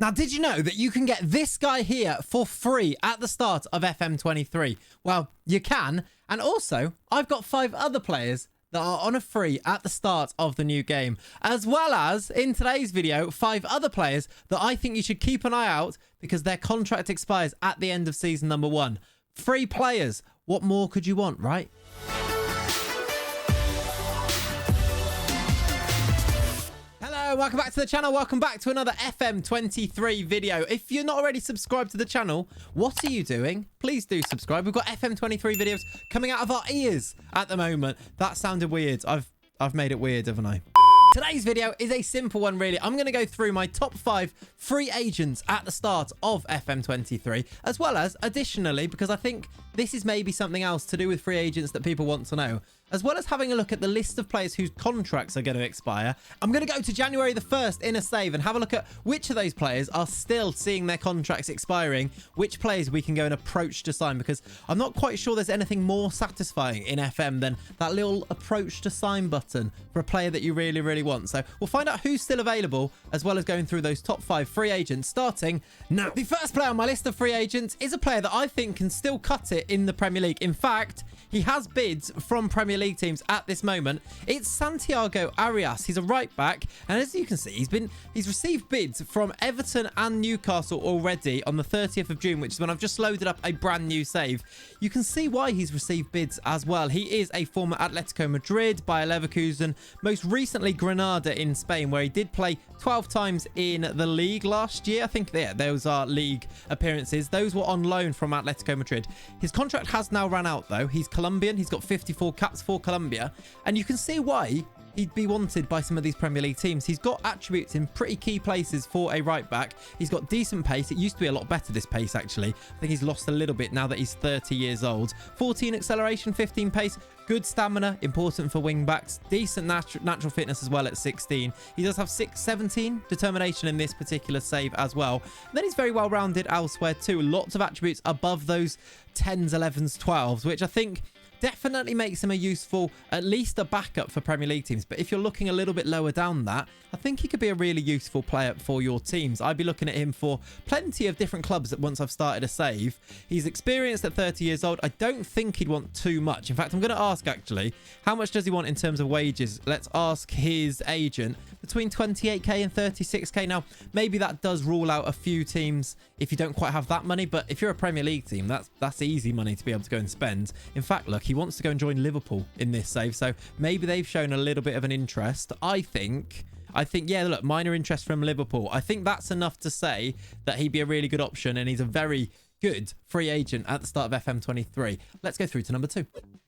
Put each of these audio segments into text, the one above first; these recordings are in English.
Now, did you know that you can get this guy here for free at the start of FM23? Well, you can. And also, I've got 5 other players that are on a free at the start of the new game, as well as, in today's video, 5 other players that I think you should keep an eye out because their contract expires at the end of season number 1. Free players. What more could you want, right? Welcome back to the channel. Welcome back to another FM23 video. If you're not already subscribed to the channel, what are you doing? Please do subscribe. We've got FM23 videos coming out of our ears at the moment. That sounded weird. I've made it weird, haven't I? Today's video is a simple one, really. I'm going to go through my top 5 free agents at the start of FM23, as well as, additionally, because I think this is maybe something else to do with free agents that people want to know, as well as having a look at the list of players whose contracts are going to expire. I'm going to go to January the 1st in a save and have a look at which of those players are still seeing their contracts expiring, which players we can go and approach to sign, because I'm not quite sure there's anything more satisfying in FM than that little approach to sign button for a player that you really, really want. So we'll find out who's still available, as well as going through those top 5 free agents starting now. The first player on my list of free agents is a player that I think can still cut it in the Premier League. In fact, he has bids from Premier League teams at this moment. It's Santiago Arias. He's a right back, and as you can see, he's received bids from Everton and Newcastle already on the 30th of June, which is when I've just loaded up a brand new save. You can see why he's received bids as well. He is a former Atletico Madrid, Bayer Leverkusen, most recently Granada in Spain, where he did play 12 times in the league last year. I think those are league appearances. Those were on loan from Atletico Madrid. His contract has now run out, though. He's Colombian. He's got 54 caps for Colombia, and you can see why he'd be wanted by some of these Premier League teams. He's got attributes in pretty key places for a right back. He's got decent pace. It used to be a lot better, this pace, actually. I think he's lost a little bit now that he's 30 years old. 14 acceleration, 15 pace, good stamina, important for wing backs, decent natural fitness as well at 16. He does have 17 determination in this particular save as well. And then he's very well rounded elsewhere too. Lots of attributes above those 10s, 11s, 12s, which I think definitely makes him a useful, at least a backup for Premier League teams. But if you're looking a little bit lower down that, I think he could be a really useful player for your teams. I'd be looking at him for plenty of different clubs once I've started a save. He's experienced at 30 years old. I don't think he'd want too much. In fact, I'm going to ask, actually, how much does he want in terms of wages? Let's ask his agent. Between 28k and 36k. Now, maybe that does rule out a few teams if you don't quite have that money, but if you're a Premier League team, that's easy money to be able to go and spend. In fact, look, he wants to go and join Liverpool in this save, so maybe they've shown a little bit of an interest. I think, yeah, look, minor interest from Liverpool. I think that's enough to say that he'd be a really good option, and he's a very good free agent at the start of FM23. Let's go through to number 2.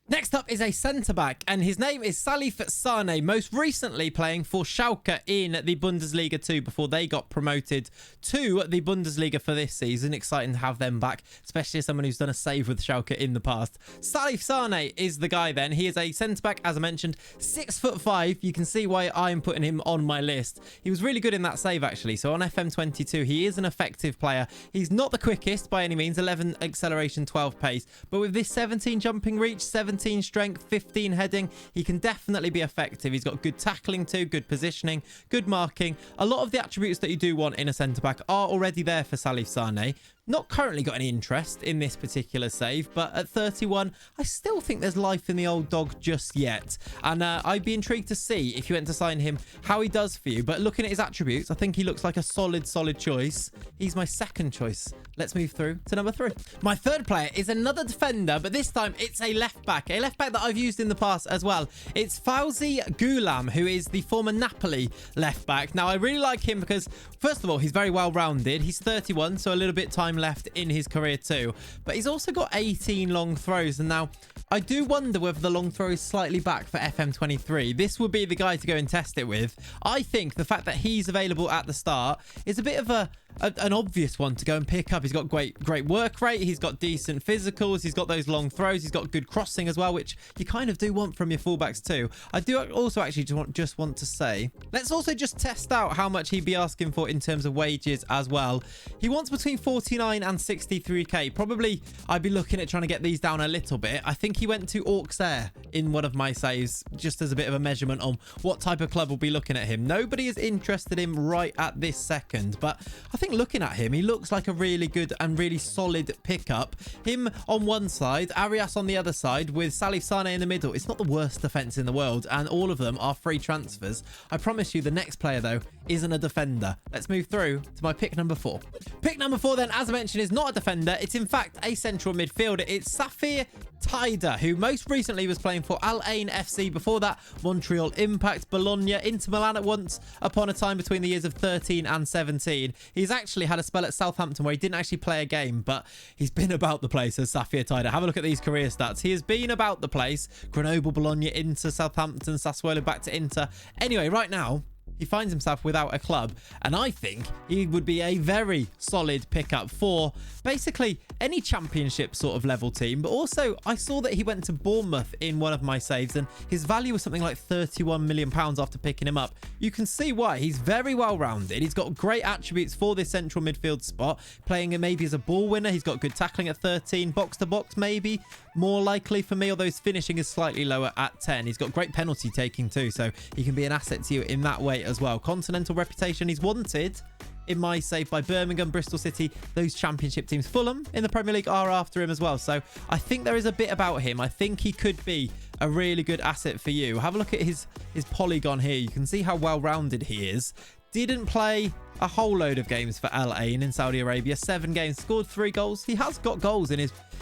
Next up is a centre-back, and his name is Salif Sane, most recently playing for Schalke in the Bundesliga 2 before they got promoted to the Bundesliga for this season. Exciting to have them back, especially as someone who's done a save with Schalke in the past. Salif Sane is the guy then. He is a centre-back, as I mentioned, 6'5". You can see why I'm putting him on my list. He was really good in that save, actually. So on FM22, he is an effective player. He's not the quickest by any means, 11 acceleration, 12 pace, but with this 17 jumping reach, 17 strength, 15 heading, he can definitely be effective. He's got good tackling too, good positioning, good marking. A lot of the attributes that you do want in a centre-back are already there for Salif Sane. Not currently got any interest in this particular save, but at 31, I still think there's life in the old dog just yet. And I'd be intrigued to see, if you went to sign him, how he does for you. But looking at his attributes, I think he looks like a solid choice. He's my second choice. Let's move through to number 3. My third player is another defender, but this time it's a left back that I've used in the past as well. It's Falzi Gulum, who is the former Napoli left back. Now, I really like him because, first of all, he's very well rounded. He's 31, so a little bit time left in his career too, but he's also got 18 long throws. And now I do wonder whether the long throw is slightly back for FM23. This would be the guy to go and test it with. I think the fact that he's available at the start is a bit of an obvious one to go and pick up. He's got great work rate. He's got decent physicals. He's got those long throws. He's got good crossing as well, which you kind of do want from your fullbacks too. I do also actually just want to say, let's also just test out how much he'd be asking for in terms of wages as well. He wants between 49 and 63k. Probably I'd be looking at trying to get these down a little bit. I think he went to Auxerre in one of my saves, just as a bit of a measurement on what type of club will be looking at him. Nobody is interested in him right at this second, but I think looking at him, he looks like a really good and really solid pickup. Him on one side, Arias on the other side, with Salif Sane in the middle. It's not the worst defense in the world, and all of them are free transfers. I promise you the next player, though, isn't a defender. Let's move through to my pick number 4. Pick number 4, then, as I mentioned, is not a defender. It's, in fact, a central midfielder. It's Safitider, who most recently was playing for Al Ain FC. Before that, Montreal Impact, Bologna, Inter Milan at once upon a time between the years of 13 and 17. He's actually had a spell at Southampton where he didn't actually play a game, but he's been about the place as Safitider. Have a look at these career stats. He has been about the place. Grenoble, Bologna, Inter, Southampton, Sassuolo, back to Inter. Anyway, right now, he finds himself without a club, and I think he would be a very solid pickup for basically any championship sort of level team. But also, I saw that he went to Bournemouth in one of my saves, and his value was something like £31 million after picking him up. You can see why. He's very well rounded. He's got great attributes for this central midfield spot, playing maybe as a ball winner. He's got good tackling at 13, box to box maybe more likely for me, although his finishing is slightly lower at 10. He's got great penalty taking too, so he can be an asset to you in that way as well. Continental reputation. He's wanted in my save by Birmingham, Bristol City, those championship teams. Fulham in the Premier League are after him as well, so I think there is a bit about him. I think he could be a really good asset for you. Have a look at his polygon here. You can see how well rounded he is. Didn't play a whole load of games for Al Ain in Saudi Arabia. 7 games, scored 3 goals. He has got goals in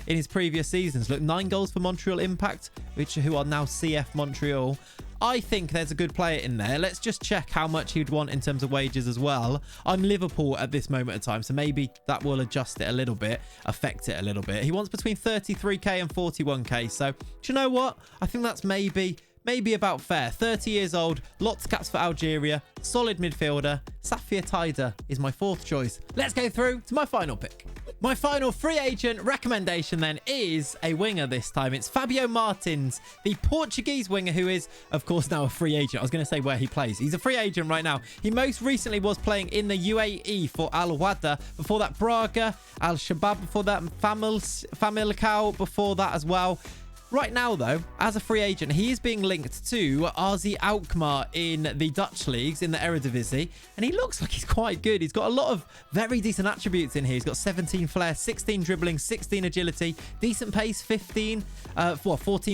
his previous seasons. Look, 9 goals for Montreal Impact, who are now CF Montreal. I think there's a good player in there. Let's just check how much he'd want in terms of wages as well. I'm Liverpool at this moment in time, so maybe that will adjust it a little bit, affect it a little bit. He wants between 33k and 41k. So, do you know what? I think that's maybe about fair. 30 years old, lots of caps for Algeria, solid midfielder. Safitider is my 4th choice. Let's go through to my final pick. My final free agent recommendation then is a winger this time. It's Fabio Martins, the Portuguese winger who is, of course, now a free agent. I was going to say where he plays. He's a free agent right now. He most recently was playing in the UAE for Al Wahda. Before that, Braga, Al Shabab before that, Famalicão before that as well. Right now, though, as a free agent, he is being linked to AZ Alkmaar in the Dutch leagues, in the Eredivisie, and he looks like he's quite good. He's got a lot of very decent attributes in here. He's got 17 flair, 16 dribbling, 16 agility, decent pace, 14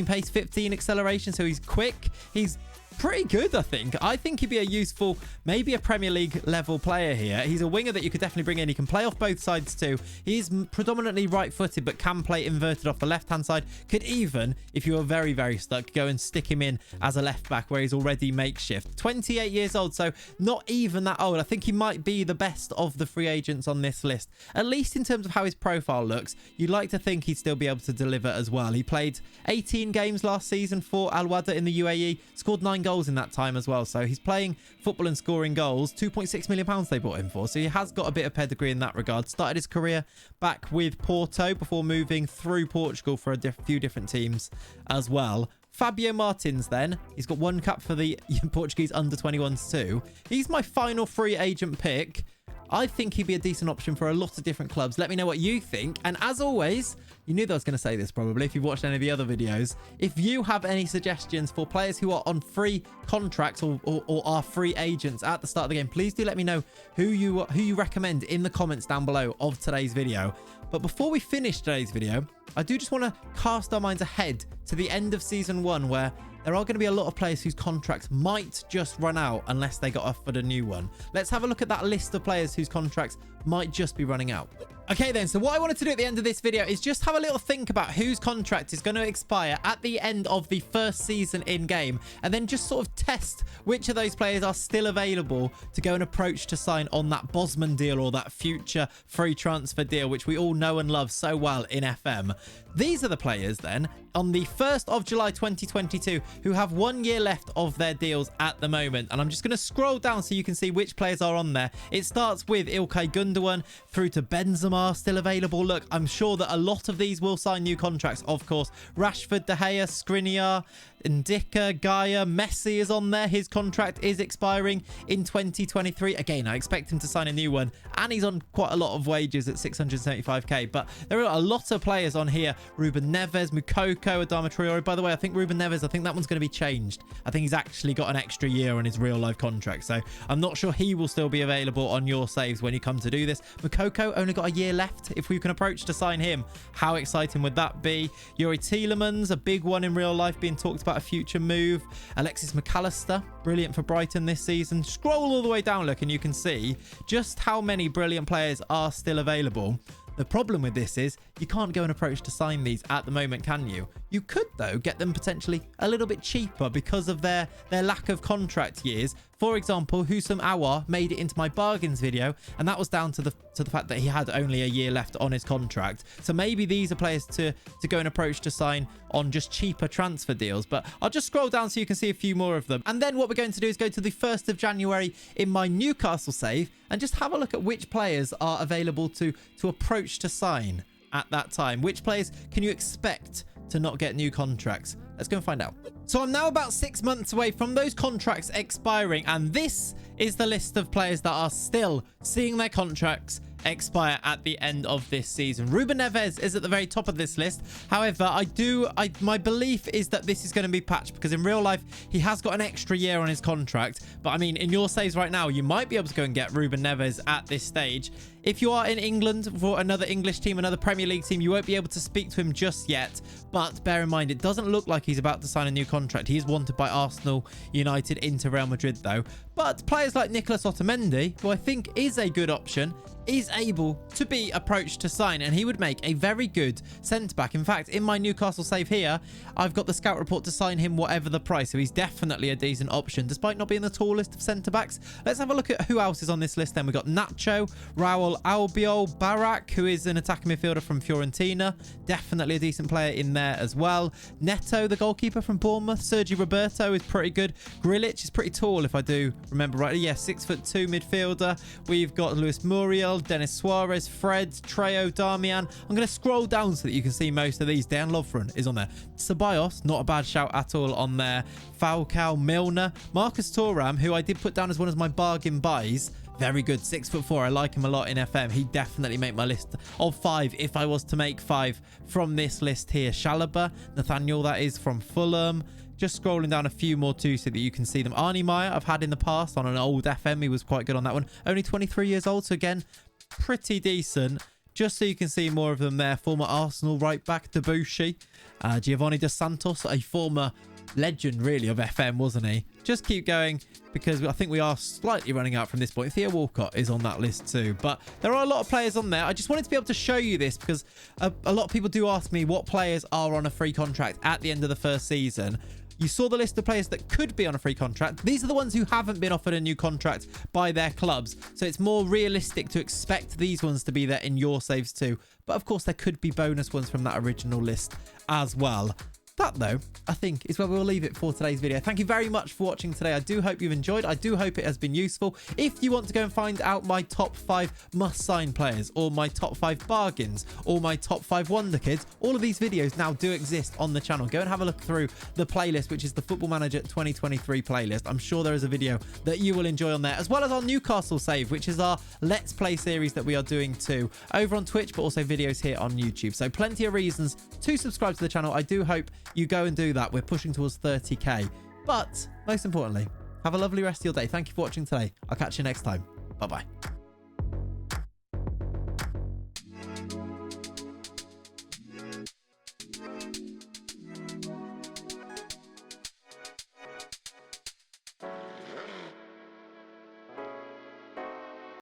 pace, 15 acceleration, so he's quick. He's pretty good, I think. I think he'd be a useful, maybe a Premier League level player here. He's a winger that you could definitely bring in. He can play off both sides too. He's predominantly right-footed, but can play inverted off the left-hand side. Could even, if you are very, very stuck, go and stick him in as a left-back where he's already makeshift. 28 years old, so not even that old. I think he might be the best of the free agents on this list, at least in terms of how his profile looks. You'd like to think he'd still be able to deliver as well. He played 18 games last season for Al Wahda in the UAE, scored 9 goals in that time as well, so he's playing football and scoring goals. £2.6 million they bought him for, so he has got a bit of pedigree in that regard. Started his career back with Porto before moving through Portugal for a few different teams as well. Fabio Martins then, he's got 1 cap for the Portuguese under-21s too. He's my final free agent pick. I think he'd be a decent option for a lot of different clubs. Let me know what you think. And as always, you knew that I was going to say this probably if you've watched any of the other videos. If you have any suggestions for players who are on free contracts or are free agents at the start of the game, please do let me know who you recommend in the comments down below of today's video. But before we finish today's video, I do just want to cast our minds ahead to the end of Season 1, where there are going to be a lot of players whose contracts might just run out unless they got offered a new one. Let's have a look at that list of players whose contracts might just be running out. Okay then, so what I wanted to do at the end of this video is just have a little think about whose contract is going to expire at the end of the first season in game, and then just sort of test which of those players are still available to go and approach to sign on that Bosman deal or that future free transfer deal, which we all know and love so well in FM. These are the players then on the 1st of July 2022 who have 1 year left of their deals at the moment. And I'm just going to scroll down so you can see which players are on there. It starts with Ilkay Gundogan through to Benzema, are still available. Look, I'm sure that a lot of these will sign new contracts, of course. Rashford, De Gea, Skriniar, Ndicka, Gaia, Messi is on there. His contract is expiring in 2023. Again, I expect him to sign a new one, and he's on quite a lot of wages at 675k. But there are a lot of players on here. Ruben Neves, Mukoko, Adama Traore. By the way, I think Ruben Neves, I think that one's going to be changed. I think he's actually got an extra year on his real life contract. So I'm not sure he will still be available on your saves when you come to do this. Mukoko only got a year left. If we can approach to sign him, how exciting would that be? Yuri Tielemans, a big one in real life, being talked about a future move. Alexis McAllister, brilliant for Brighton this season. Scroll all the way down, look, and you can see just how many brilliant players are still available. The problem with this is you can't go and approach to sign these at the moment, can you? You could, though, get them potentially a little bit cheaper because of their lack of contract years. For example, Husam Awar made it into my bargains video, and that was down to the fact that he had only a year left on his contract. So maybe these are players to go and approach to sign on just cheaper transfer deals. But I'll just scroll down so you can see a few more of them. And then what we're going to do is go to the 1st of January in my Newcastle save and just have a look at which players are available to approach to sign at that time. Which players can you expect to not get new contracts? Let's go and find out. So I'm now about 6 months away from those contracts expiring, and this is the list of players that are still seeing their contracts expire at the end of this season. Ruben Neves is at the very top of this list. However, my belief is that this is going to be patched because in real life he has got an extra year on his contract. But I mean, in your saves right now, you might be able to go and get Ruben Neves at this stage. If you are in England for another English team, another Premier League team, you won't be able to speak to him just yet. But bear in mind, it doesn't look like he's about to sign a new contract. He is wanted by Arsenal, United, Inter, Real Madrid, though. But players like Nicolas Otamendi, who I think is a good option, is able to be approached to sign, and he would make a very good centre-back. In fact, in my Newcastle save here, I've got the scout report to sign him whatever the price, so he's definitely a decent option, despite not being the tallest of centre-backs. Let's have a look at who else is on this list then. We've got Nacho, Raul Albiol, Barak, who is an attacking midfielder from Fiorentina. Definitely a decent player in there as well. Neto, the goalkeeper from Bournemouth. Sergi Roberto is pretty good. Grilic is pretty tall, if I do remember rightly. Yeah, 6'2" midfielder. We've got Luis Muriel, Denis Suarez, Fred, Treo, Darmian. I'm going to scroll down so that you can see most of these. Dan Lovren is on there. Ceballos, not a bad shout at all on there. Falcao, Milner, Marcus Thuram, who I did put down as one of my bargain buys. Very good, 6'4". I like him a lot in FM. He'd definitely make my list of 5 if I was to make 5 from this list here. Chalobah, Nathaniel, that is from Fulham. Just scrolling down a few more too so that you can see them. Arnie Meyer, I've had in the past on an old FM. He was quite good on that one. Only 23 years old, so again, pretty decent. Just so you can see more of them there. Former Arsenal right back, Debussy. Giovanni Dos Santos, a former legend really of FM, wasn't he? Just keep going because I think we are slightly running out from this point. Theo Walcott is on that list too, but there are a lot of players on there. I just wanted to be able to show you this because a lot of people do ask me what players are on a free contract at the end of the first season. You saw the list of players that could be on a free contract. These are the ones who haven't been offered a new contract by their clubs. So it's more realistic to expect these ones to be there in your saves too. But of course, there could be bonus ones from that original list as well. That, though, I think is where we'll leave it for today's video. Thank you very much for watching today. I do hope you've enjoyed. I do hope it has been useful. If you want to go and find out my top 5 must-sign players or my top 5 bargains or my top 5 wonder kids, all of these videos now do exist on the channel. Go and have a look through the playlist, which is the Football Manager 2023 playlist. I'm sure there is a video that you will enjoy on there, as well as our Newcastle save, which is our Let's Play series that we are doing too, over on Twitch, but also videos here on YouTube. So plenty of reasons to subscribe to the channel. I do hope you go and do that. We're pushing towards 30k. But most importantly, have a lovely rest of your day. Thank you for watching today. I'll catch you next time. Bye-bye.